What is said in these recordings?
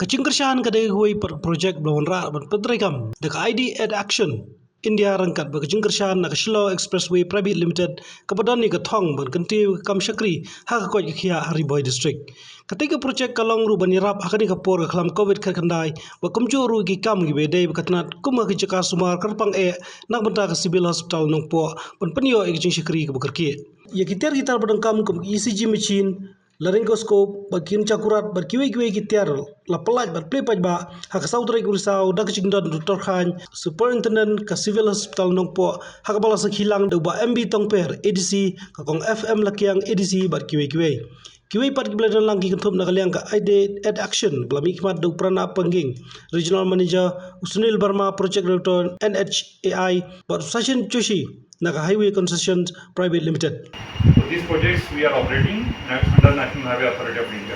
Jingkyrshan kadai Ri-Bhoi projek blonra berpedrekam dek Aide action India rangkat bagi Jingkyrshan nak Shilo Expressway Private Limited kepadani ke thong berkenti kam syakri hak koi kia Ri-Bhoi district. Ketika projek kalong ru banirap hakani kapor ke kelam COVID kandai berkumju ru ki kam ki bedai berkatnat kuma ki cekar sumar kerpang nak benta ke civil hospital nongpo penpenio ek jing syakri ke bekerki. Ya kitar berdengkam kum ECG machine laryngoscope bakin cakurat berkiwe-kiwe kitar la pelaj berplepaj ba hak saudara kurisau dak cingdon Dr. Khan superintendent ka civil hospital nongpo hak bala hilang de ba MB tongper ADC ka kong FM lakiang ADC berkiwe-kiwe kiwe pat kibladan langki kentup nakaliang ka Aide action belami khmat do prana pengging regional manager Sunil Barma project director NHAI but Sachin Joshi naka highway concessions private limited. So these projects we are operating under National Highway Authority of India.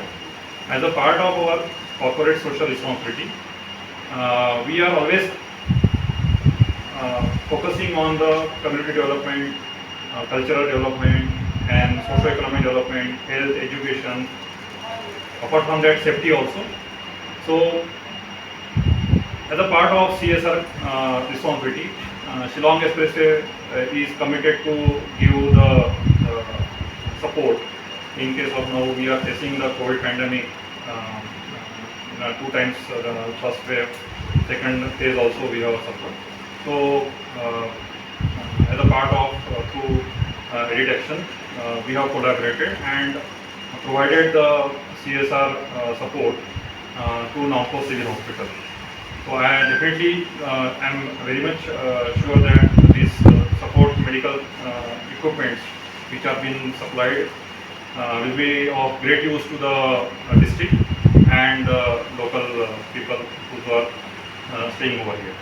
As a part of our corporate social responsibility, we are always focusing on the community development, cultural development and socio-economic development, health, education, apart from that safety also. So as a part of CSR responsibility, Shillong Expressway is committed to give the support in case of now we are facing the COVID pandemic, 2 times the first wave, second phase also we have suffered. So as a part of through Aide action, we have collaborated and provided the CSR support to Nongpo Civil Hospital. So I definitely am very much sure that this support medical equipments which are being supplied will be of great use to the district and local people who are staying over here.